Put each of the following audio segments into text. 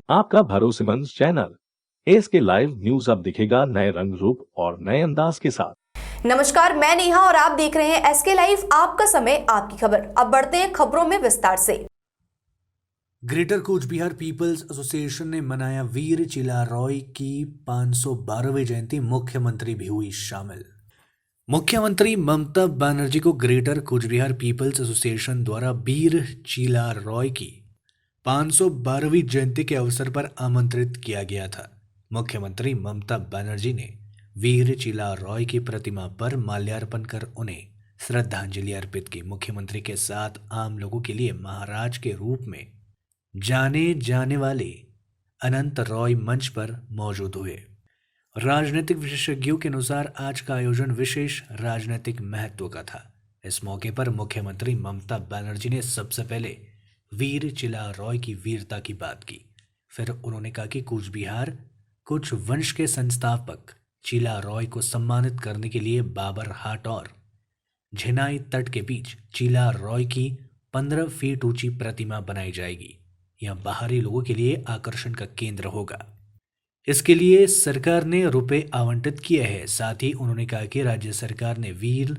आपका भरोसेमंद channel SK live news अब दिखेगा नए रंग रूप और नए अंदाज के साथ। नमस्कार, मैं नेहा और आप देख रहे हैं एसके लाइव, आपका समय आपकी खबर। अब बढ़ते हैं खबरों में विस्तार से। Greater Cooch Behar peoples association ने मनाया वीर चिला रॉय की 512वीं जयंती, मुख्यमंत्री भी हुई शामिल। मुख्यमंत्री ममता बनर्जी को greater Cooch Behar peoples association द्वारा वीर चिला रॉय की 512वीं जयंती के अवसर पर आमंत्रित किया गया था। मुख्यमंत्री ममता बनर्जी ने वीर चिला रॉय की प्रतिमा पर माल्यार्पण कर उन्हें श्रद्धांजलि अर्पित की। मुख्यमंत्री के साथ आम लोगों के लिए महाराज के रूप में जाने जाने वाले अनंत रॉय मंच पर मौजूद हुए। राजनीतिक विशेषज्ञों के अनुसार आज का आयोजन विशेष राजनीतिक महत्व का था। इस मौके पर मुख्यमंत्री ममता बनर्जी ने सबसे पहले वीर चिला रॉय की वीरता की बात की। फिर उन्होंने कहा कि कूच बिहार कुछ वंश के संस्थापक चिला रॉय को सम्मानित करने के लिए बाबर हाट और झिनाई तट के बीच चिला रॉय की 15 फीट ऊंची प्रतिमा बनाई जाएगी। यह बाहरी लोगों के लिए आकर्षण का केंद्र होगा। इसके लिए सरकार ने रुपए आवंटित किए हैं। साथ ही उन्होंने कहा कि राज्य सरकार ने वीर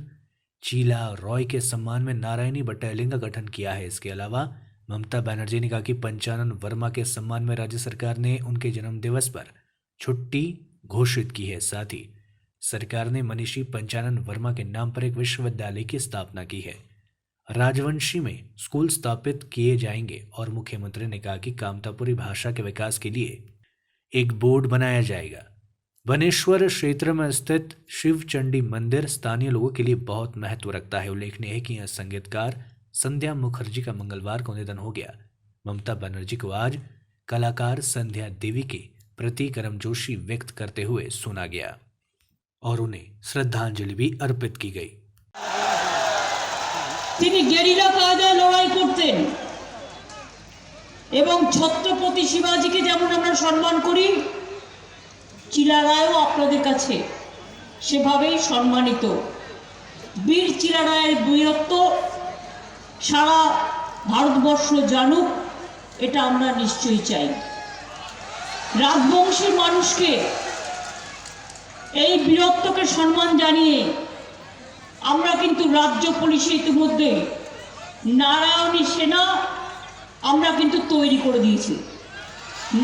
चिला रॉय के सम्मान में नारायणी बटालियन का गठन किया है। इसके अलावा ममता बनर्जी ने कहा कि पंचानन वर्मा के सम्मान में राज्य सरकार ने उनके जन्म दिवस पर छुट्टी घोषित की है। साथ ही सरकार ने मनीषी पंचानन वर्मा के नाम पर एक विश्वविद्यालय की स्थापना की है। राजवंशी में स्कूल स्थापित किए जाएंगे और मुख्यमंत्री ने कहा कि कामतापुरी भाषा के विकास के लिए एक बोर्ड बनाया जाएगा। बनेश्वर क्षेत्र में स्थित शिव चंडी मंदिर स्थानीय लोगों के लिए बहुत महत्व रखता है। उल्लेखनीय है कि यह संगीतकार संध्या मुखर्जी का मंगलवार को निधन हो गया। ममता बनर्जी को आज कलाकार संध्या देवी के प्रति गर्मजोशी व्यक्त करते हुए सुना गया और उन्हें श्रद्धांजलि भी अर्पित की गई। তিনি গেরিলা কায়দায় লড়াই করতেন এবং ছত্রপতি শিবাজীকে যেমন আমরা সম্মান করি, চিলা রায়ও আপনাদের কাছে সেভাবেই সম্মানিত। বীর চিলা রায়ের বীরত্ব সারা ভারতবর্ষ জানুক, এটা আমরা নিশ্চয়ই চাই। রাজবংশী মানুষকে এই বীরত্বকে সম্মান জানিয়ে আমরা কিন্তু রাজ্য পুলিশে ইতিমধ্যে নারায়ণী সেনা আমরা কিন্তু তৈরি করে দিয়েছি।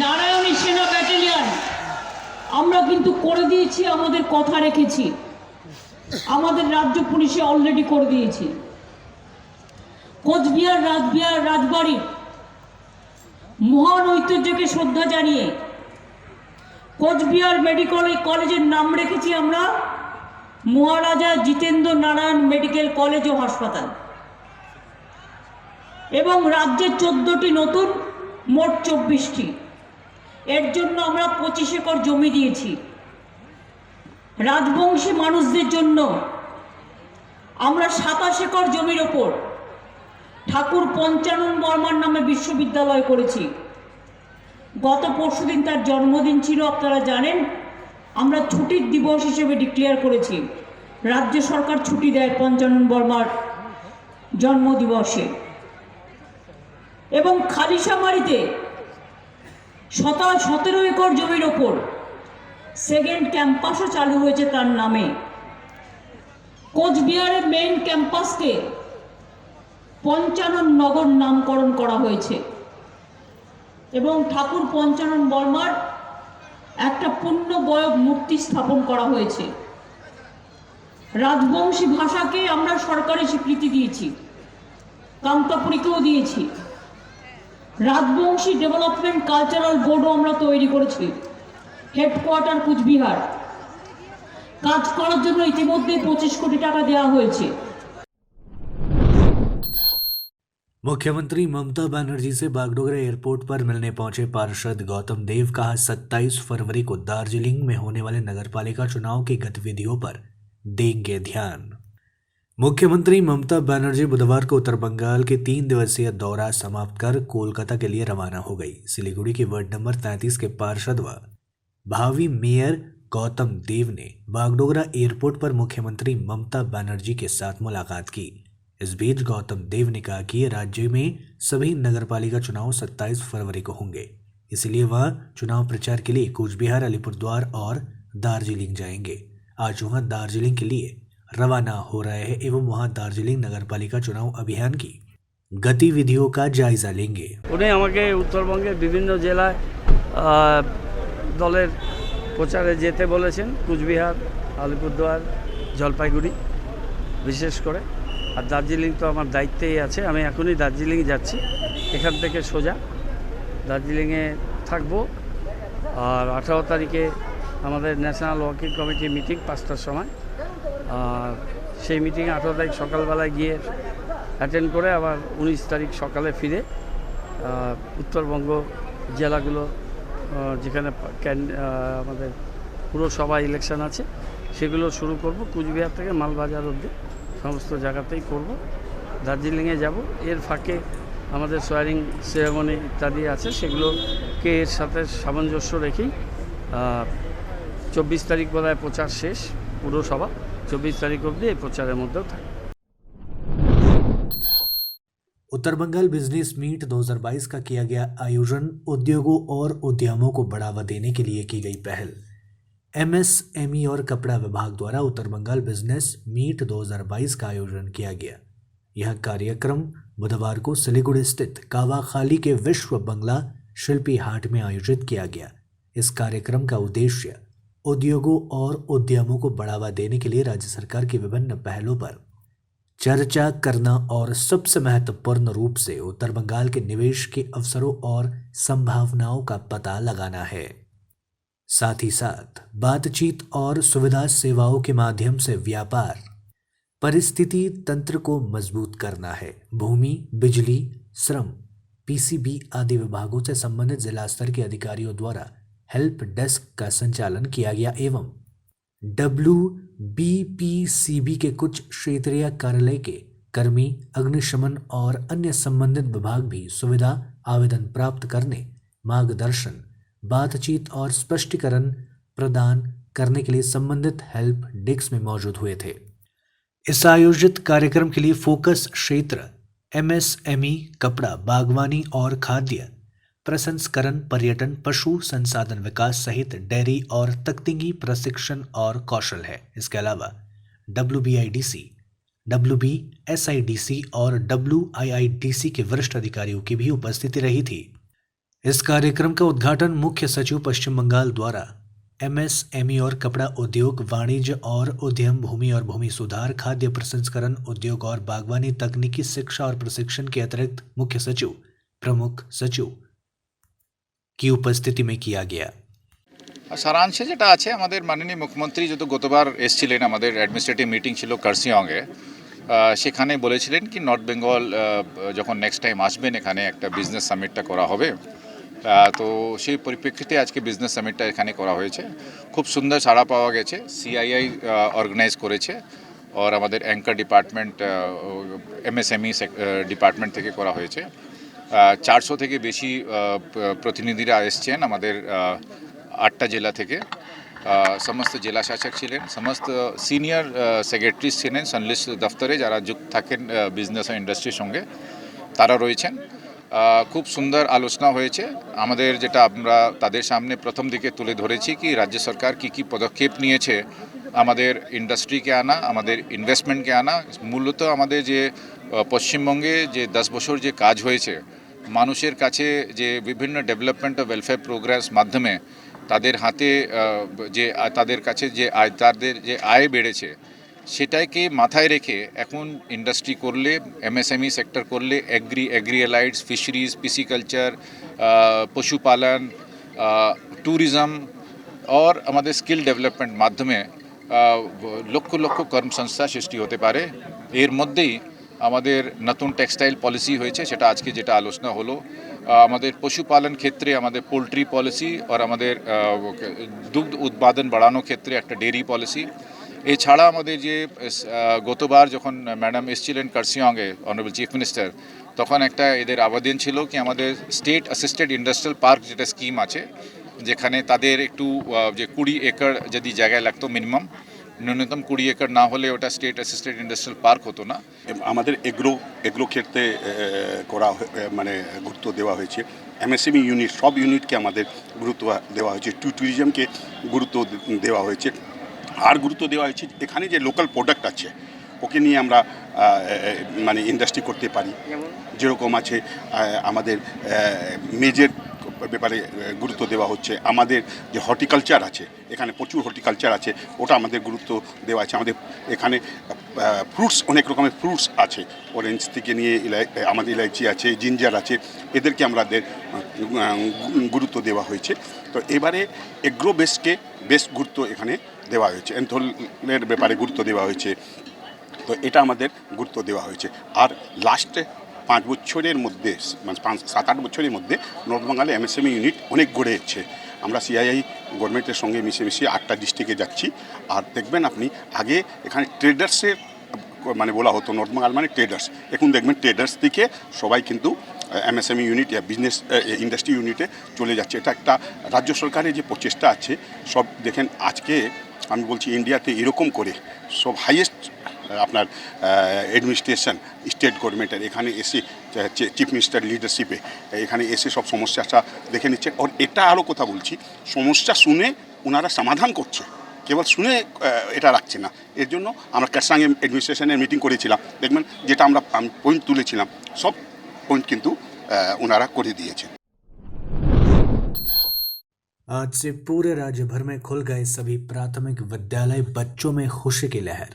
নারায়ণী সেনা ব্যাটালিয়ন আমরা কিন্তু করে দিয়েছি, আমাদের কথা রেখেছি, আমাদের রাজ্য পুলিশে অলরেডি করে দিয়েছি। কোচবিহার রাজবাড়ির মহান ঐতিহ্যকে শ্রদ্ধা জানিয়ে কোচবিহার মেডিকেল কলেজের নাম রেখেছি আমরা মহারাজা জিতেন্দ্র নারায়ণ মেডিকেল কলেজ ও হাসপাতাল। এবং রাজ্যের 14টি নতুন, মোট 24টি। এর জন্য আমরা 25 একর জমি দিয়েছি। রাজবংশী মানুষদের জন্য আমরা 27 একর জমির ওপর ঠাকুর পঞ্চানন বর্মার নামে বিশ্ববিদ্যালয় করেছি। গত পরশুদিন তার জন্মদিন ছিল, আপনারা জানেন। আমরা ছুটির দিবস হিসেবে ডিক্লেয়ার করেছি। রাজ্য সরকার ছুটি দেয় পঞ্চানন বর্মার জন্মদিবসে। এবং খালিশামারিতে 17 একর জমির ওপর সেকেন্ড ক্যাম্পাসও চালু হয়েছে তার নামে। কোচবিহারের মেইন ক্যাম্পাসকে পঞ্চানন নগর নামকরণ করা হয়েছে এবং ঠাকুর পঞ্চানন বর্মার একটা পূর্ণবয়ব মূর্তি স্থাপন করা হয়েছে। রাজবংশী ভাষাকে আমরা সরকারি স্বীকৃতি দিয়েছি, কামতাপুরীকেও দিয়েছি। রাজবংশী ডেভেলপমেন্ট কালচারাল বোর্ডও আমরা তৈরি করেছি, হেডকোয়ার্টার কুচবিহার। কাজ করার জন্য ইতিমধ্যে 25 কোটি টাকা দেওয়া হয়েছে। मुख्यमंत्री ममता बनर्जी से बागडोगरा एयरपोर्ट पर मिलने पहुंचे पार्षद गौतम देव कहा 27 फरवरी को दार्जिलिंग में होने वाले नगरपालिका चुनाव की गतिविधियों पर देंगे ध्यान। मुख्यमंत्री ममता बनर्जी बुधवार को उत्तर बंगाल के 3 दिवसीय दौरा समाप्त कर कोलकाता के लिए रवाना हो गई। सिलीगुड़ी के वार्ड नंबर 33 के पार्षद व भावी मेयर गौतम देव ने बागडोगरा एयरपोर्ट पर मुख्यमंत्री ममता बनर्जी के साथ मुलाकात की। इस बीच गौतम देव ने कहा कि राज्य में सभी नगरपालिका चुनाव 27 फरवरी को होंगे। इसलिए वह चुनाव प्रचार के लिए कूच बिहार, अलीपुरद्वार और दार्जिलिंग जाएंगे। आज वहां दार्जिलिंग के लिए रवाना हो रहे हैं एवं वहां दार्जिलिंग नगरपालिका चुनाव अभियान की गतिविधियों का जायजा लेंगे। উনি আমাকে উত্তরবঙ্গের বিভিন্ন জেলায় দলের প্রচারে যেতে বলেছেন, কুচবিহার, আলিপুরদুয়ার, জলপাইগুড়ি বিশেষ করে। আর দার্জিলিং তো আমার দায়িত্বেই আছে, আমি এখনই দার্জিলিং যাচ্ছি। এখান থেকে সোজা দার্জিলিংয়ে থাকবো। আর 18 তারিখে আমাদের ন্যাশনাল ওয়ার্কিং কমিটি মিটিং 5টার সময়। আর সেই মিটিংয়ে 18 তারিখ সকালবেলায় গিয়ে অ্যাটেন্ড করে আবার 19 তারিখ সকালে ফিরে উত্তরবঙ্গ জেলাগুলো যেখানে আমাদের পুরসভা ইলেকশন আছে সেগুলো শুরু করব। কুচবিহার থেকে মালবাজার অবধি সমস্ত জায়গাতেই করব। দার্জিলিংয়ে যাব। এর ফাঁকে আমাদের সোয়ারিং সেরেমনি ইত্যাদি আছে, সেগুলোকে এর সাথে সামঞ্জস্য রেখেই 24 তারিখ বোধহয় প্রচার শেষ পুরসভা। 24 তারিখ অবধি এই প্রচারের মধ্যেও থাকে। उत्तर बंगाल बिजनेस मीट 2022 का किया गया आयोजन उद्योगों और उद्यमों को बढ़ावा देने के लिए की गई पहल। एमएसएमई और कपड़ा विभाग द्वारा उत्तर बंगाल बिजनेस मीट 2022 का आयोजन किया गया। यह कार्यक्रम बुधवार को सिलीगुड़ी स्थित कावाखाली के विश्व बंगला शिल्पी हाट में आयोजित किया गया। इस कार्यक्रम का उद्देश्य उद्योगों और उद्यमों को बढ़ावा देने के लिए राज्य सरकार की विभिन्न पहलों पर चर्चा करना और सबसे महत्वपूर्ण रूप से उत्तर बंगाल के निवेश के अवसरों और संभावनाओं का पता लगाना है। साथ ही साथ बातचीत और सुविधा सेवाओं के माध्यम से व्यापार परिस्थिति तंत्र को मजबूत करना है। भूमि, बिजली, श्रम, पीसीबी आदि विभागों से संबंधित जिला स्तर के अधिकारियों द्वारा हेल्प डेस्क का संचालन किया गया एवं WBPCB के कुछ क्षेत्रीय कार्यालय के कर्मी, अग्निशमन और अन्य संबंधित विभाग भी सुविधा आवेदन प्राप्त करने, मार्गदर्शन, बातचीत और स्पष्टीकरण प्रदान करने के लिए संबंधित हेल्प डेस्क में मौजूद हुए थे। इस आयोजित कार्यक्रम के लिए फोकस क्षेत्र MSME, कपड़ा, बागवानी और खाद्य प्रसंस्करण, पर्यटन, पशु संसाधन विकास सहित डेयरी और तकनीकी प्रशिक्षण और कौशल है। इसके अलावा WBIDC, WBSIDC और WIIDC के वरिष्ठ अधिकारियों की भी उपस्थिति रही थी। इस कार्यक्रम का उद्घाटन मुख्य सचिव पश्चिम बंगाल द्वारा MSME और कपड़ा उद्योग, वाणिज्य और उद्यम, भूमि और भूमि सुधार, खाद्य प्रसंस्करण उद्योग और बागवानी, तकनीकी शिक्षा और प्रशिक्षण के अतिरिक्त मुख्य सचिव, प्रमुख सचिव की उपस्थिति में किया गया। সারাংশে যেটা আছে, আমাদের মাননীয় মুখ্যমন্ত্রী যত গতবার এসেছিলেন আমাদের অ্যাডমিনিস্ট্রেটিভ মিটিং ছিল কার্সিয়ংয়ে, সেখানে বলেছিলেন কি নর্থ বেঙ্গল যখন নেক্সট টাইম আসবেন এখানে একটা বিজনেস সামিটটা করা হবে। তো সেই পরিপ্রেক্ষিতে আজকে বিজনেস সামিটটা এখানে করা হয়েছে। খুব সুন্দর সাড়া পাওয়া গেছে। CII অর্গানাইজ করেছে আর আমাদের অ্যাঙ্কার ডিপার্টমেন্ট MSME ডিপার্টমেন্ট থেকে করা হয়েছে। 400 থেকে বেশি প্রতিনিধিরা এসছেন আমাদের 8টা জেলা থেকে। সমস্ত জেলা শাসক ছিলেন, সমস্ত সিনিয়র সেক্রেটারিজ ছিলেন সংশ্লিষ্ট দপ্তরে যারা যুক্ত থাকেন বিজনেস আর ইন্ডাস্ট্রির সঙ্গে, তারা রয়েছেন। খুব সুন্দর আলোচনা হয়েছে। আমাদের যেটা আমরা তাদের সামনে প্রথম দিকে তুলে ধরেছি কি রাজ্য সরকার কী পদক্ষেপ নিয়েছে আমাদের ইন্ডাস্ট্রিকে আনা, আমাদের ইনভেস্টমেন্টকে আনা। মূলত আমাদের যে পশ্চিমবঙ্গে যে 10 বছর যে কাজ হয়েছে, মানুষের কাছে যে বিভিন্ন ডেভেলপমেন্ট ও ওয়েলফেয়ার প্রোগ্রামস মাধ্যমে তাদের হাতে যে তাদের কাছে যে তাদের যে আয় বেড়েছে, সেটাকে মাথায় রেখে এখন ইন্ডাস্ট্রি করলে, MSME সেক্টর করলে, এগ্রিএলাইডস, ফিশারিজ, পিসিকালচার, পশুপালন, ট্যুরিজম और আমাদের স্কিল ডেভেলপমেন্ট মাধ্যমে লক্ষ লক্ষ কর্মসংস্থান সৃষ্টি হতে পারে। এর মধ্যেই আমাদের নতুন টেক্সটাইল পলিসি হয়েছে, সেটা আজকে যেটা আলোচনা হলো। আমাদের পশুপালন ক্ষেত্রে আমাদের পোলট্রি পলিসি আর আমাদের দুগ্ধ উৎপাদন বাড়ানোর ক্ষেত্রে একটা ডেয়ারি পলিসি। এছাড়া আমাদের যে গতবার যখন ম্যাডাম এসেছিলেন কার্সিয়ংয়ে, অনারেবল চিফ মিনিস্টার, তখন একটা এদের আবেদন ছিল কি আমাদের স্টেট অ্যাসিস্টেড ইন্ডাস্ট্রিয়াল পার্ক যেটা স্কিম আছে, যেখানে তাদের একটু যে 20 একর যদি জায়গায় লাগতো, মিনিমাম ন্যূনতম 20 একর না হলে ওটা স্টেট অ্যাসিস্টেড ইন্ডাস্ট্রিয়াল পার্ক হতো না। আমাদের এগ্রো ক্ষেত্রে করা মানে গুরুত্ব দেওয়া হয়েছে। এমএসএমই ইউনিট সব ইউনিটকে আমাদের গুরুত্ব দেওয়া হয়েছে, ট্যুরিজমকে গুরুত্ব দেওয়া হয়েছে। আর গুরুত্ব দেওয়া হয়েছে এখানে যে লোকাল প্রোডাক্ট আছে ওকে নিয়ে আমরা মানে ইন্ডাস্ট্রি করতে পারি। যেরকম আছে আমাদের মেজের ব্যাপারে গুরুত্ব দেওয়া হচ্ছে, আমাদের যে হর্টিকালচার আছে এখানে প্রচুর হর্টিকালচার আছে ওটা আমাদের গুরুত্ব দেওয়া আছে। আমাদের এখানে ফ্রুটস অনেক রকমের ফ্রুটস আছে, অরেঞ্জ থেকে নিয়ে আমাদের ইলাইচি আছে, জিঞ্জার আছে, এদেরকে আমাদের গুরুত্ব দেওয়া হয়েছে। তো এবারে এগ্রো বেসকে বেশ গুরুত্ব এখানে দেওয়া হয়েছে, এন্থলের ব্যাপারে গুরুত্ব দেওয়া হয়েছে। তো এটা আমাদের গুরুত্ব দেওয়া হয়েছে। আর লাস্টে 5 বছরের মধ্যে মানে 7-8 বছরের মধ্যে নর্থ বেঙ্গলে এমএসএমই ইউনিট অনেক গড়েছে। আমরা সিআইআই গভর্নমেন্টের সঙ্গে মিশে 8টা ডিস্ট্রিক্টে যাচ্ছি। আর দেখবেন আপনি আগে এখানে ট্রেডার্সের মানে বলা হতো নর্থ বেঙ্গল মানে ট্রেডার্স, এখন দেখবেন ট্রেডার্স থেকে সবাই কিন্তু এমএসএমই ইউনিট বিজনেস ইন্ডাস্ট্রি ইউনিটে চলে যাচ্ছে। এটা একটা রাজ্য সরকারের যে প্রচেষ্টা আছে সব দেখেন। আজকে আমি বলছি ইন্ডিয়াতে এরকম করে সব হাইয়েস্ট আপনার অ্যাডমিনিস্ট্রেশন স্টেট গভর্নমেন্টের এখানে এসে চিফ মিনিস্টার লিডারশিপে এখানে এসে সব সমস্যাটা দেখে নিচ্ছে। আর এটা আরও কথা বলছি, সমস্যা শুনে ওনারা সমাধান করছে, কেবল শুনে এটা রাখছে না। এর জন্য আমরা কারসাং অ্যাডমিনিস্ট্রেশনের মিটিং করেছিলাম, দেখবেন যেটা আমরা পয়েন্ট তুলেছিলাম সব পয়েন্ট কিন্তু ওনারা করে দিয়েছেন। आज से पूरे राज्य भर में खुल गए सभी प्राथमिक विद्यालय, बच्चों में खुशी की लहर।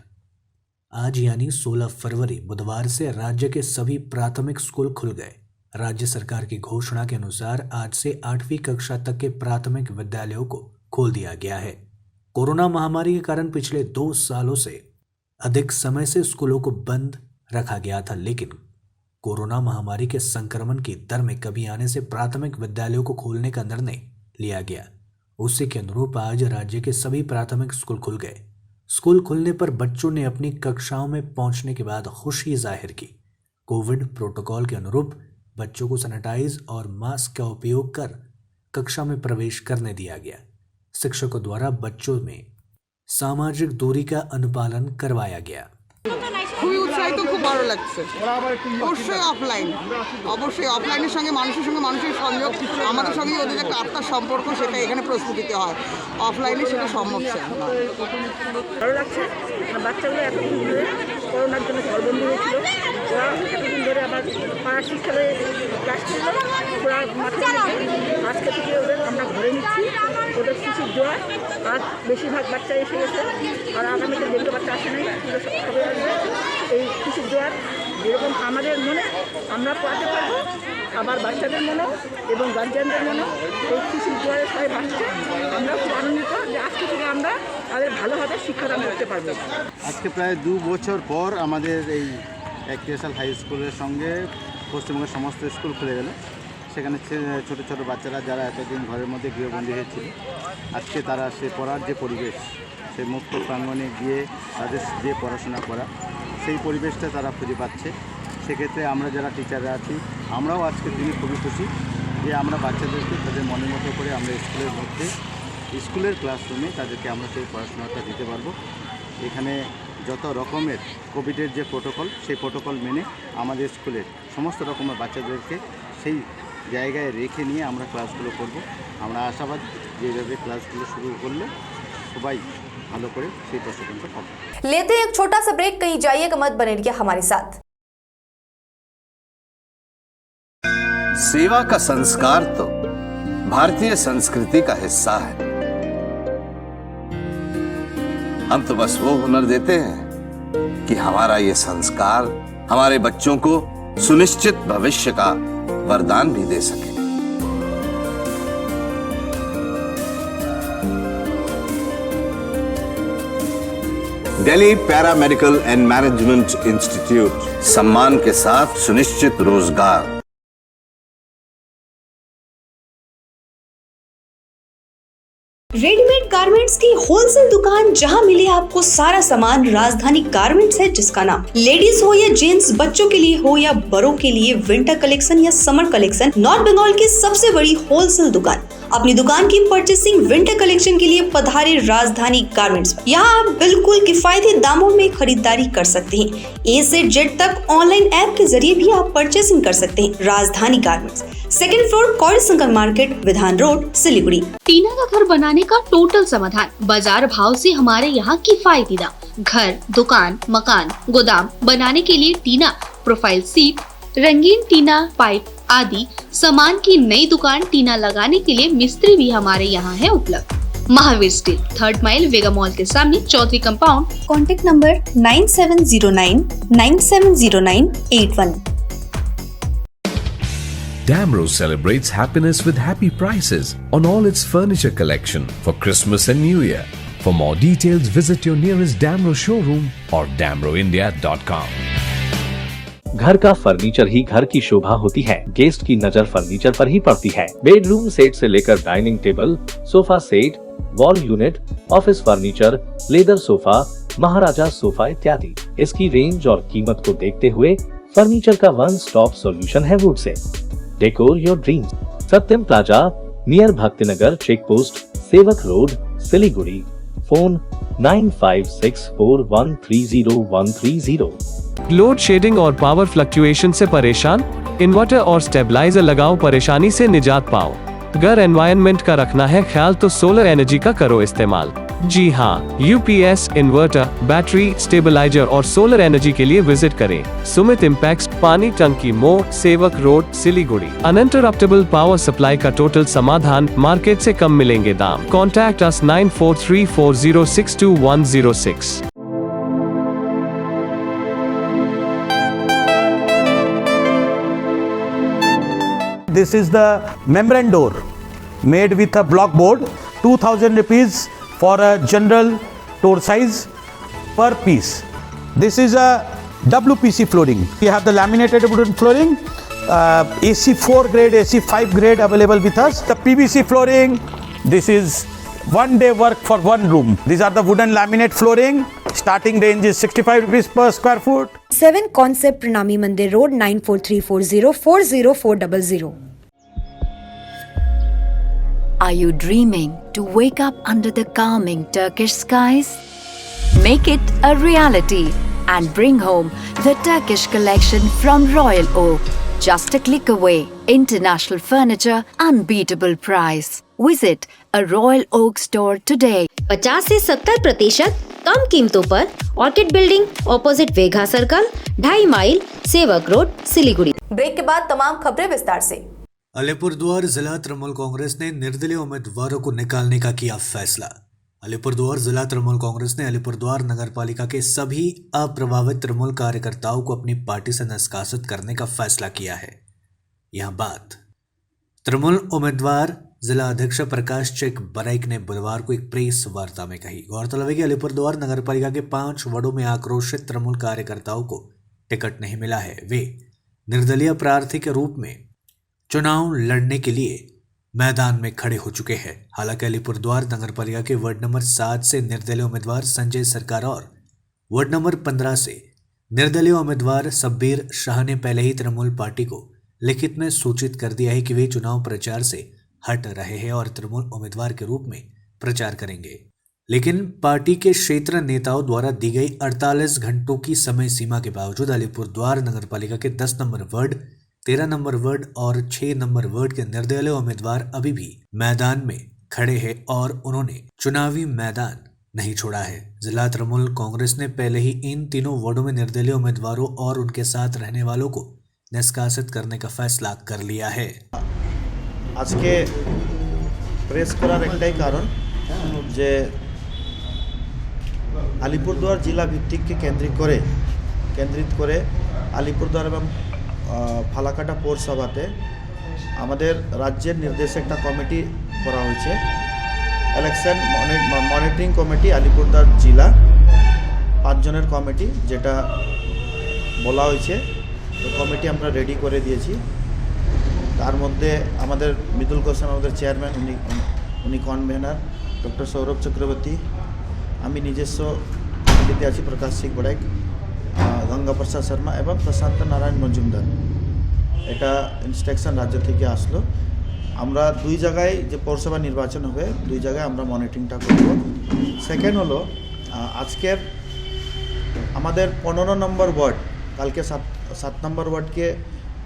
आज यानी 16 फरवरी बुधवार से राज्य के सभी प्राथमिक स्कूल खुल गए। राज्य सरकार की घोषणा के अनुसार आज से 8वीं कक्षा तक के प्राथमिक विद्यालयों को खोल दिया गया है। कोरोना महामारी के कारण पिछले 2 सालों से अधिक समय से स्कूलों को बंद रखा गया था, लेकिन कोरोना महामारी के संक्रमण की दर में कमी आने से प्राथमिक विद्यालयों को खोलने का निर्णय लिया गया। उसी के अनुरूप आज राज्य के सभी प्राथमिक स्कूल खुल गए। स्कूल खुलने पर बच्चों ने अपनी कक्षाओं में पहुंचने के बाद खुशी जाहिर की। कोविड प्रोटोकॉल के अनुरूप बच्चों को सैनिटाइज और मास्क का उपयोग कर कक्षा में प्रवेश करने दिया गया। शिक्षकों द्वारा बच्चों में सामाजिक दूरी का अनुपालन करवाया गया। খুবই উৎসাহিত, খুব ভালো লাগছে। অবশ্যই অফলাইনের সঙ্গে মানুষের সংযোগ, আমাদের সঙ্গে ওদের একটা আত্মার সম্পর্ক, সেটা এখানে প্রস্তুতিতে হয়। অফলাইনে সেটা সম্ভব না। ভালো লাগছে। বাচ্চাগুলো এতদিন ধরে করোনার জন্য ঘরবন্দি হয়েছিল, ওরা এতদিন ধরে আবার পাড়ার শিক্ষালয়ে ক্লাস করলো, ওরা মাঠে আজকে থেকে ওদের আমরা ঘরে নিচ্ছি। ওদের খুশির জোয়ার, আর বেশিরভাগ বাচ্চা এসে গেছে, আর আগামীতে যেগুলো বাচ্চা আসে নাই সবাই আসবে। এই খুশির জোয়ার যেরকম আমাদের মনে আমরা পড়াতে পারবো, আবার বাচ্চাদের মনেও এবং গার্জিয়ানদের মনেও এই খুশির জোয়ারে সবাই বাড়ছে। আমরা খুব আনন্দিত যে আজকে থেকে আমরা তাদের ভালোভাবে শিক্ষাদান করতে পারবো। আজকে প্রায় 2 বছর পর আমাদের এই একটিএসএল হাই স্কুলের সঙ্গে পশ্চিমবঙ্গের সমস্ত স্কুল খুলে গেল। সেখানে ছোটো ছোটো বাচ্চারা যারা এতদিন ঘরের মধ্যে গৃহবন্দী হয়েছিল, আজকে তারা সে পড়ার যে পরিবেশ, সেই মুক্ত প্রাঙ্গণে গিয়ে তাদের যে পড়াশোনা করা, সেই পরিবেশটা তারা খুঁজে পাচ্ছে। সেক্ষেত্রে আমরা যারা টিচাররা আছি, আমরাও আজকের দিনে খুবই খুশি যে আমরা বাচ্চাদেরকে তাদের মনের মতো করে আমরা স্কুলের মধ্যে স্কুলের ক্লাসরুমে তাদেরকে আমরা সেই পড়াশোনাটা দিতে পারবো। এখানে যত রকমের কোভিডের যে প্রোটোকল, সেই প্রোটোকল মেনে আমাদের স্কুলের সমস্ত রকমের বাচ্চাদেরকে সেই জায়গায় রেখে নিয়ে আমরা ক্লাসগুলো করব। আমরা আশাবাদ যে এইভাবে ক্লাসগুলো শুরু করলে সবাই ভালো করে সেই প্রশিক্ষণটা পাবে। लेते हैं एक छोटा सा ब्रेक, कहीं जाइएगा मत, बने रहिए हमारे साथ। सेवा का संस्कार तो भारतीय संस्कृति का हिस्सा है। हम तो बस वो हुनर देते हैं कि हमारा ये संस्कार हमारे बच्चों को सुनिश्चित भविष्य का वरदान भी दे सके। Delhi paramedical and management institute, सम्मान के साथ सुनिश्चित रोजगार। रेडीमेड गारमेंट्स की होलसेल दुकान, जहां मिले आपको सारा सामान। राजधानी गारमेंट्स है जिसका नाम, लेडीज हो या जेंट्स, बच्चों के लिए हो या बड़ों के लिए, विंटर कलेक्शन या समर कलेक्शन, नॉर्थ बंगाल की सबसे बड़ी होलसेल दुकान। अपनी दुकान की परचेसिंग विंटर कलेक्शन के लिए पधारे राजधानी गारमेंट्स। यहाँ आप बिल्कुल किफायती दामों में खरीदारी कर सकते हैं। A से Z तक ऑनलाइन ऐप के जरिए भी आप परचेसिंग कर सकते हैं। राजधानी गारमेंट्स सेकंड फ्लोर कौड़ी शंकर मार्केट, विधान रोड, सिलीगुड़ी। टीना का घर बनाने का टोटल समाधान। बाजार भाव से हमारे यहाँ किफायती दाम। घर, दुकान, मकान, गोदाम बनाने के लिए टीना, प्रोफाइल सीट, रंगीन टीना, पाइप आदि सामान की नई दुकान टीना लगाने के लिए मिस्त्री भी हमारे यहाँ है उपलब्ध। Mahavir steel, 3rd mile, Vega mall के सामने, Chaudhary compound. Contact number 9709970981। Damro celebrates happiness with happy prices on all its furniture collection for Christmas and New Year. For more details, visit your nearest Damro showroom or damroindia.com. घर का furniture ही घर की शोभा होती है। Guest की नजर furniture पर ही पड़ती है। बेडरूम सेट से लेकर dining table, sofa set, wall unit, office furniture, leather sofa, Maharaja sofa इत्यादि। इसकी रेंज और कीमत को देखते हुए फर्नीचर का वन स्टॉप सॉल्यूशन है वुड से। Decor your dreams. Satyam plaza, near Bhaktinagar check post, Sevak road, Siliguri. Phone 9564130130। Load shedding और पावर फ्लक्चुएशन से परेशान? इन्वर्टर और स्टेबलाइजर लगाओ, परेशानी से निजात पाओ। अगर एनवायरनमेंट का रखना है ख्याल तो सोलर एनर्जी का करो इस्तेमाल। जी हाँ, यूपीएस, इन्वर्टर, बैटरी, स्टेबलाइजर और सोलर एनर्जी के लिए विजिट करें सुमित इम्पैक्स, पानी टंकी मोड़, सेवक road, Siliguri. Uninterruptible power supply का टोटल समाधान। मार्केट से कम मिलेंगे दाम। Contact us 9434062106। This is the membrane door made with a block board, 2000 rupees for a general door size per piece. This is a WPC flooring. We have the laminated wooden flooring, AC4 grade, AC5 grade available with us. The PVC flooring, this is one day work for one room. These are the wooden laminate flooring. Starting range is 65 rupees per square foot. 7 Concept Pranami Mandir Road, 9434040400. Are you dreaming to wake up under the calming Turkish skies? Make it a reality and bring home the Turkish collection from Royal Oak. Just a click away. International furniture, unbeatable price. Visit a Royal Oak store today. 50 से 70% कम कीमतों पर orchid building, opposite वेगा circle, 2.5 mile, सेवक road, Siliguri. Break के बाद तमाम खबरें विस्तार से। अलीपुरद्वार जिला तृणमूल कांग्रेस ने निर्दलीय उम्मीदवारों को निकालने का किया फैसला। अलीपुरद्वार जिला तृणमूल कांग्रेस ने अलीपुरद्वार नगरपालिका के सभी अप्रभावित तृणमूल कार्यकर्ताओं को अपनी पार्टी से निष्कासित करने का फैसला किया है। यह बात तृणमूल उम्मीदवार जिला अध्यक्ष प्रकाश चेक बराइक ने बुधवार को एक प्रेस वार्ता में कही। गौरतलब है कि अलीपुरद्वार नगरपालिका के 5 वार्डों में आक्रोशित तृणमूल कार्यकर्ताओं को टिकट नहीं मिला है। वे निर्दलीय प्रार्थी के रूप में चुनाव लड़ने के लिए मैदान में खड़े हो चुके हैं। हालांकि अलीपुरद्वार नगरपालिका के वार्ड नंबर 7 से निर्दलीय उम्मीदवार संजय सरकार और वार्ड नंबर 15 से निर्दलीय उम्मीदवार शब्बीर शाह ने पहले ही तृणमूल पार्टी को लिखित में सूचित कर दिया है कि वे चुनाव प्रचार से हट रहे हैं और तृणमूल उम्मीदवार के रूप में प्रचार करेंगे। लेकिन पार्टी के क्षेत्र नेताओं द्वारा दी गई 48 घंटों की समय सीमा के बावजूद अलीपुरद्वार नगरपालिका के 10 नंबर वार्ड, 13 नंबर वार्ड और 6 नंबर वार्ड के निर्दलीय उम्मीदवार अभी भी मैदान में खड़े हैं और उन्होंने चुनावी मैदान नहीं छोड़ा है। जिला तृणमूल कांग्रेस ने पहले ही इन तीनों वार्डों में निर्दलीय उम्मीदवारों और उनके साथ रहने वालों को निष्कासित करने का फैसला कर लिया है। आज के प्रेस करार एकटाई कारण जे আলিপুরদুয়ার जिला भित्तिक के केंद्रित करे আলিপুরদুয়ার एवं फालाकाटा पौरसभाते आमादेर राज्येर निर्देशे एकटा कमिटी करा हयेछे इलेक्शन मनिटरिंग कमिटी আলিপুরদুয়ার जिला 5 जनेर कमिटी जेटा बोला हयेछे तो कमिटी आमरा रेडी करे दिएछि। तार मध्य आमादेर मृदुल घोषण आमादेर चेयरमैन उनी कनभेनार डॉक्टर सौरभ चक्रवर्ती आमी निजेस्व कमिटीते आछि प्रकाश सिंह बड़ाइक गंगा प्रसाद शर्मा एवं प्रशांत नारायण मजुमदार এটা ইনস্ট্রাকশন রাজ্য থেকে আসলো। আমরা দুই জায়গায় যে পৌরসভা নির্বাচন হবে দুই জায়গায় আমরা মনিটরিংটা করব। সেকেন্ড হলো আজকের আমাদের 15 নম্বর ওয়ার্ড কালকে 7 নম্বর ওয়ার্ডকে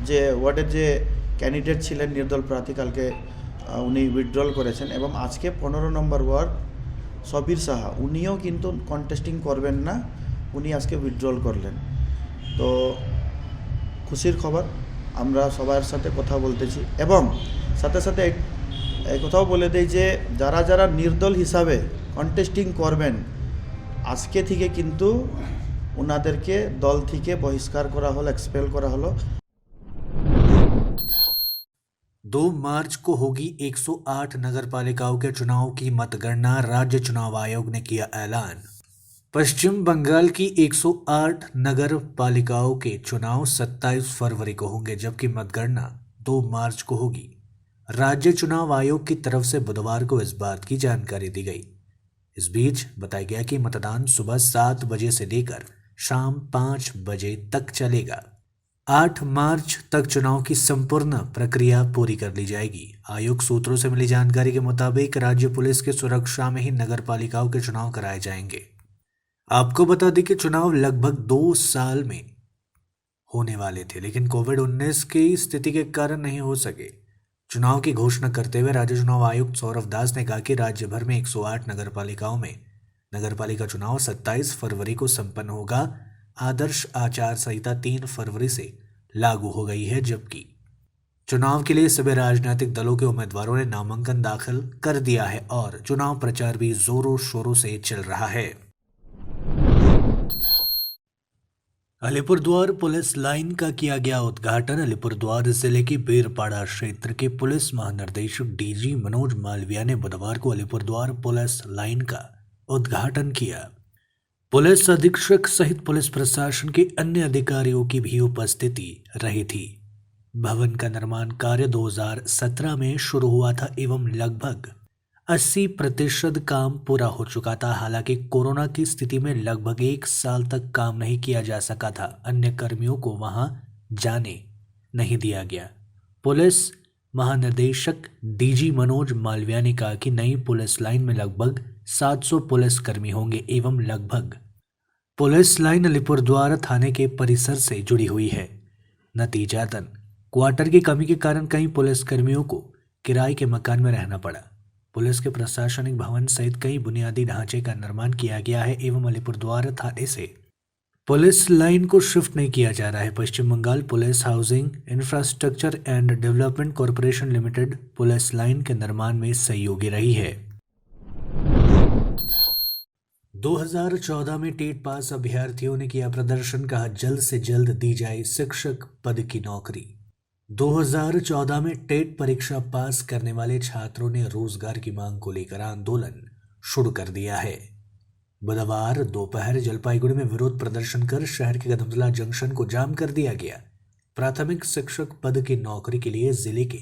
যে ওয়ার্ডের যে ক্যান্ডিডেট ছিলেন নির্দল প্রার্থী, কালকে উনি উইথড্রল করেছেন। এবং আজকে 15 নম্বর ওয়ার্ড সবির সাহা, উনিও কিন্তু কন্টেস্টিং করবেন না, উনি আজকে উইথড্রল করলেন। তো খুশির খবর, আমরা সবার সাথে কথা বলতেছি এবং সাথে সাথে এই কথাও বলে দেই যে যারা যারা নির্দল হিসাবে কন্টেস্টিং করবেন আজকে থেকে কিন্তু ওনাদেরকে দল থেকে বহিষ্কার করা হলো, एक्सपेल করা হলো। 2 मार्च को होगी 108 नगर पालिकाओं के चुनाव की मतगणना, राज्य चुनाव आयोग ने किया ऐलान। पश्चिम बंगाल की 108 नगर पालिकाओं के चुनाव 27 फरवरी को होंगे, जबकि मतगणना 2 मार्च को होगी। राज्य चुनाव आयोग की तरफ से बुधवार को इस बात की जानकारी दी गई। इस बीच बताया गया कि मतदान सुबह 7 बजे से लेकर शाम 5 बजे तक चलेगा। 8 मार्च तक चुनाव की संपूर्ण प्रक्रिया पूरी कर ली जाएगी। आयोग सूत्रों से मिली जानकारी के मुताबिक राज्य पुलिस की सुरक्षा में ही नगर पालिकाओं के चुनाव कराए जाएंगे। आपको बता दें कि चुनाव लगभग 2 साल में होने वाले थे, लेकिन कोविड-19 की स्थिति के कारण नहीं हो सके। चुनाव की घोषणा करते हुए राज्य चुनाव आयुक्त सौरभ दास ने कहा कि राज्य भर में 108 नगर पालिकाओं में नगर पालिका चुनाव 27 फरवरी को संपन्न होगा। आदर्श आचार संहिता 3 फरवरी से लागू हो गई है, जबकि चुनाव के लिए सभी राजनीतिक दलों के उम्मीदवारों ने नामांकन दाखिल कर दिया है और चुनाव प्रचार भी जोरों शोरों से चल रहा है। अलीपुरद्वार पुलिस लाइन का किया गया उद्घाटन। अलीपुरद्वार जिले के बेरपाड़ा क्षेत्र के पुलिस महानिदेशक डीजी मनोज मालविया ने बुधवार को अलीपुरद्वार पुलिस लाइन का उद्घाटन किया। पुलिस अधीक्षक सहित पुलिस प्रशासन के अन्य अधिकारियों की भी उपस्थिति रही थी। भवन का निर्माण कार्य 2017 में शुरू हुआ था एवं लगभग 80% काम पूरा हो चुका था। हालांकि कोरोना की स्थिति में लगभग 1 साल तक काम नहीं किया जा सका था। अन्य कर्मियों को वहां जाने नहीं दिया गया। पुलिस महानिदेशक डीजी मनोज मालविया ने कहा कि नई पुलिस लाइन में लगभग 700 पुलिस कर्मी होंगे एवं लगभग पुलिस लाइन अलीपुरद्वार थाने के परिसर से जुड़ी हुई है। नतीजतन क्वार्टर की कमी के कारण कई पुलिस कर्मियों को किराए के मकान में रहना पड़ा। पुलिस के प्रशासनिक भवन सहित कई बुनियादी ढांचे का निर्माण किया गया है एवं अलीपुरद्वार थाने से पुलिस लाइन को शिफ्ट नहीं किया जा रहा है। Paschim Bengal police housing infrastructure and development corporation limited police line के निर्माण में सहयोगी रही है। 2014 में टेट पास अभ्यर्थियों ने किया प्रदर्शन, कहा जल्द से जल्द दी जाए शिक्षक पद की नौकरी। 2014 में टेट परीक्षा पास करने वाले छात्रों ने रोजगार की मांग को लेकर आंदोलन शुरू कर दिया है। बुधवार दोपहर जलपाईगुड़ी में विरोध प्रदर्शन कर शहर के कदमतला जंक्शन को जाम कर दिया गया। प्राथमिक शिक्षक पद की नौकरी के लिए जिले के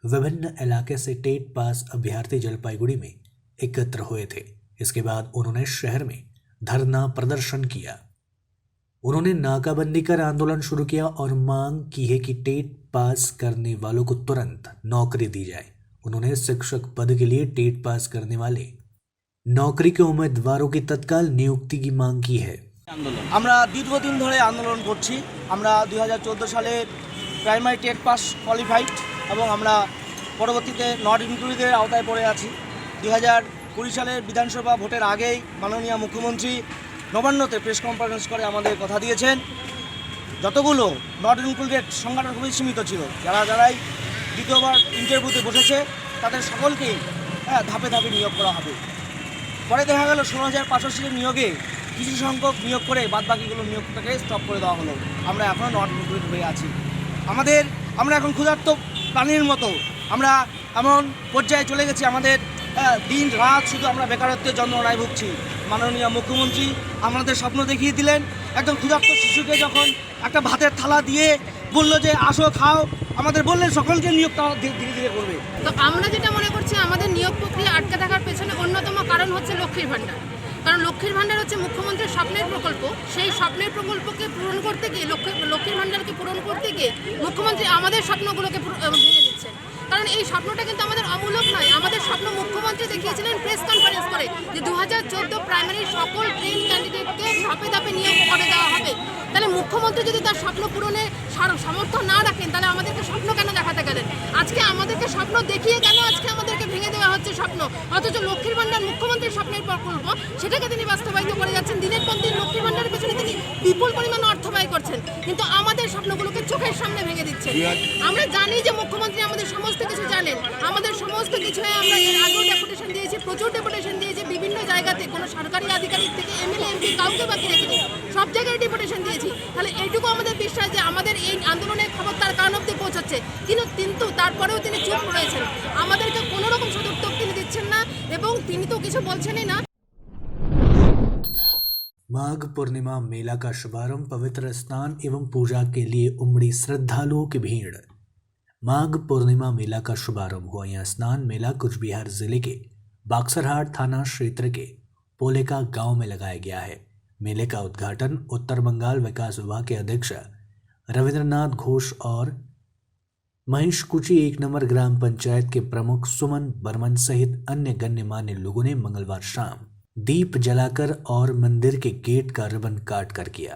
विभिन्न इलाके से टेट पास अभ्यर्थी जलपाईगुड़ी में एकत्र हुए थे। इसके बाद उन्होंने शहर में धरना प्रदर्शन किया। उन्होंने नाकाबंदी कर आंदोलन शुरू किया और मांग की है कि टेट पास करने वालों को तुरंत नौकरी दी जाए। उन्होंने शिक्षक पद के लिए टेट पास करने वाले नौकरी के उम्मीदवारों की तत्काल नियुक्ति की मांग की है। আমরা দীর্ঘদিন ধরে আন্দোলন করছি। আমরা 2014 সালে প্রাইমারি টেট পাস কোয়ালিফাইড এবং আমরা পরবর্তীতে নট ইনক্লুডের আওতায় পড়ে আছি। 2020 সালের বিধানসভা ভোটের আগেই মাননীয় মুখ্যমন্ত্রী নবান্নতে প্রেস কনফারেন্স করে আমাদের কথা দিয়েছেন যতগুলো নট ইনক্লুডেড সংখ্যাটা খুবই সীমিত ছিল, যারাই দ্বিতীয়বার ইন্টারভিউতে বসেছে তাদের সকলকেই ধাপে ধাপে নিয়োগ করা হবে। পরে দেখা গেল 16,500 নিয়োগে কিছু সংখ্যক নিয়োগ করে বাদবাকিগুলো নিয়োগটাকে স্টপ করে দেওয়া হলো। আমরা এখনও নট ইনক্লুডেড হয়ে আছি। আমরা এখন ক্ষুধার্ত প্রাণীর মতো আমরা এমন পর্যায়ে চলে গেছি, আমাদের দিন রাত শুধু আমরা বেকারত্বের যন্ত্রণায় ভুগছি। মাননীয় মুখ্যমন্ত্রী আমাদের স্বপ্ন দেখিয়ে দিলেন, একদম ক্ষুধার্ত শিশুকে যখন একটা ভাতের থালা দিয়ে বললো যে আসো খাও, আমাদের বললেন সকলকে নিয়োগ ধীরে ধীরে করবে। তো আমরা যেটা মনে করছি আমাদের নিয়োগ প্রক্রিয়া আটকে থাকার পেছনে অন্যতম কারণ হচ্ছে লক্ষ্মীর ভাণ্ডার। কারণ লক্ষ্মীর ভাণ্ডার হচ্ছে মুখ্যমন্ত্রীর স্বপ্নের প্রকল্প। সেই স্বপ্নের প্রকল্পকে পূরণ করতে গিয়ে লক্ষ্মীর ভাণ্ডারকে পূরণ করতে গিয়ে মুখ্যমন্ত্রী আমাদের স্বপ্নগুলোকে ভেঙে দিচ্ছেন। কারণ এই স্বপ্নটা কিন্তু আমাদের অমূলক নয়। আমাদের স্বপ্ন মুখ্যমন্ত্রী দেখিয়েছিলেন প্রেস কনফারেন্স করে যে 2014 প্রাইমারির সকল ট্রেন ক্যান্ডিডেটকে ধাপে ধাপে নিয়োগ করে দেওয়া হবে। তাহলে মুখ্যমন্ত্রী যদি তার স্বপ্ন পূরণে সামর্থ্য না রাখেন তাহলে আমাদেরকে স্বপ্ন কেন দেখাতে গেলেন? আজকে আমাদেরকে স্বপ্ন দেখিয়ে কেন আজকে আমাদেরকে ভেঙে দেওয়া হচ্ছে স্বপ্ন? অথচ লক্ষ্মীর ভাণ্ডার মুখ্যমন্ত্রীর স্বপ্নের প্রকল্প, সেটাকে তিনি বাস্তবায়িত করে যাচ্ছেন। দিনের পর দিন লক্ষ্মীর ভাণ্ডারের পেছনে তিনি বিপুল পরিমাণ অর্থ ব্যয় করছেন, কিন্তু আমাদের স্বপ্নগুলোকে চোখের সামনে ভেঙে দিচ্ছেন। আমরা জানি যে মুখ্যমন্ত্রী আমাদের সমস্ত কিছু জানেন, আমাদের সমস্ত কিছু আমরা এর আগেও ডেপুটেশন দিয়েছি, প্রচুর ডেপুটেশন দিয়েছি বিভিন্ন জায়গাতে, কোনো সরকারি আধিকারিক থেকে এমএলএ এমপি কাউকে বাকি রেখেছি, সব জায়গায় ডেপুটেশন দিয়েছি। তাহলে এইটুকু আমাদের বিশ্বাস যে আমাদের এই আন্দোলনের খবর তার কান অব্দি পৌঁছাচ্ছে, কিন্তু তারপরেও তিনি চুপ রয়েছেন, আমাদেরকে কোনো রকম সদুত্তর তিনি দিচ্ছেন না এবং তিনি তো কিছু বলছেনই না। माघ पूर्णिमा मेला का शुभारंभ पवित्र स्नान एवं पूजा के लिए उमड़ी श्रद्धालुओं की भीड़। माघ पूर्णिमा मेला का शुभारंभ हुआ। यह स्नान मेला कुछ बिहार जिले के बाक्सरहाट थाना क्षेत्र के पोलेका गांव में लगाया गया है। मेले का उद्घाटन उत्तर बंगाल विकास विभाग के अध्यक्ष रविंद्रनाथ घोष और महेशकुची 1 नंबर ग्राम पंचायत के प्रमुख सुमन बर्मन सहित अन्य गण्यमान्य लोगों ने मंगलवार शाम दीप जलाकर और मंदिर के गेट का रिबन काट कर किया।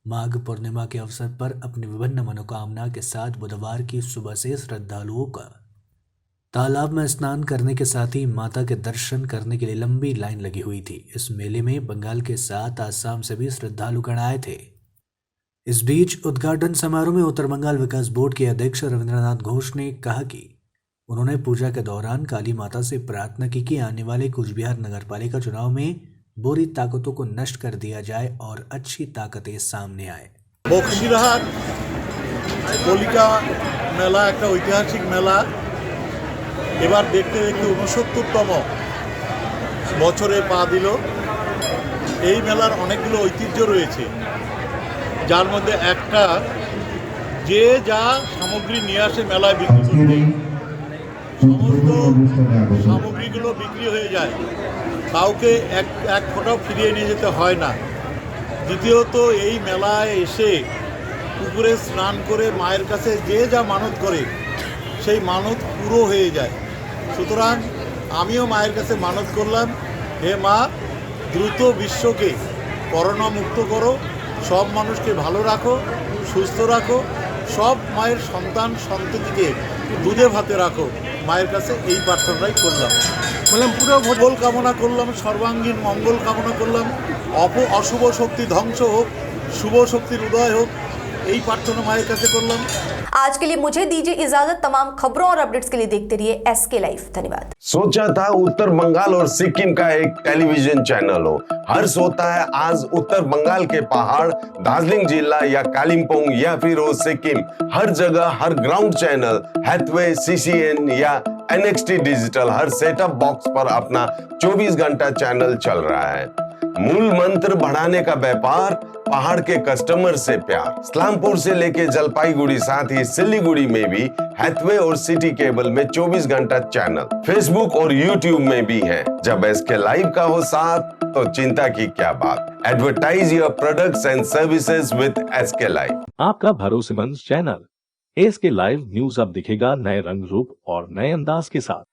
माघ पूर्णिमा के अवसर पर अपनी विभिन्न मनोकामना के साथ बुधवार की सुबह से श्रद्धालुओं का तालाब में स्नान करने के साथ ही माता के दर्शन करने के लिए लंबी लाइन लगी हुई थी। इस मेले में बंगाल के साथ आसाम से भी श्रद्धालुगण आए थे। इस बीच उद्घाटन समारोह में उत्तर बंगाल विकास बोर्ड के अध्यक्ष रविंद्रनाथ घोष ने कहा कि उन्होंने पूजा के दौरान काली माता से प्रार्थना की कि आने वाले कूच बिहार नगर पालिका चुनाव में बुरी ताकतों को नष्ट कर दिया जाए और अच्छी ताकतें सामने आए। বক্সিরহাট কলিকা মেলা একটা ঐতিহাসিক মেলা, এবার দেখতে দেখতে 69তম বছরে পা দিল। এই মেলার অনেকগুলো ঐতিহ্য রয়েছে, যার মধ্যে একটা যে যা সামগ্রী নিয়ে আসে মেলায় বিক্রি করতে, সমস্ত সামগ্রীগুলো বিক্রি হয়ে যায়, কাউকে এক ফোঁটাও ফিরিয়ে নিয়ে যেতে হয় না। দ্বিতীয়ত এই মেলায় এসে পুকুরে স্নান করে মায়ের কাছে যে যা মানত করে সেই মানত পুরো হয়ে যায়। সুতরাং আমিও মায়ের কাছে মানত করলাম, হে মা, দ্রুত বিশ্বকে করোনা মুক্ত করো, সব মানুষকে ভালো রাখো, সুস্থ রাখো, সব মায়ের সন্তান সন্ততিকে দুধে ভাতে রাখো। মায়ের কাছে এই প্রার্থনাই করলাম, বললাম পুরো মঙ্গল কামনা করলাম, সর্বাঙ্গীন মঙ্গল কামনা করলাম, অশুভ শক্তি ধ্বংস হোক, শুভ শক্তির উদয় হোক, এই প্রার্থনা মায়ের কাছে করলাম। आज के लिए मुझे दीजिए इजाजत। तमाम खबरों और अपडेट्स के लिए देखते रहिए SK लाइव। धन्यवाद। सोचा था उत्तर बंगाल और सिक्किम का एक टेलीविजन चैनल हो। हर्ष होता है आज उत्तर बंगाल के पहाड़, दार्जिलिंग जिला या कालिम्पोंग या फिर हो सिक्किम, हर जगह हर ग्राउंड चैनल हैथवे, CCN या NXT डिजिटल हर सेटअप बॉक्स पर अपना 24 घंटा चैनल चल रहा है। मूल मंत्र बढ़ाने का व्यापार, पहाड़ के कस्टमर से प्यार। इस्लामपुर से लेके जलपाईगुड़ी साथ ही सिलीगुड़ी में भी हैथवे और सिटी केबल में 24 घंटा चैनल, फेसबुक और YouTube में भी है। जब SK लाइव का हो साथ तो चिंता की क्या बात। Advertise your products and services with SK live. आपका भरोसेमंद चैनल SK लाइव न्यूज अब दिखेगा नए रंग रूप और नए अंदाज के साथ।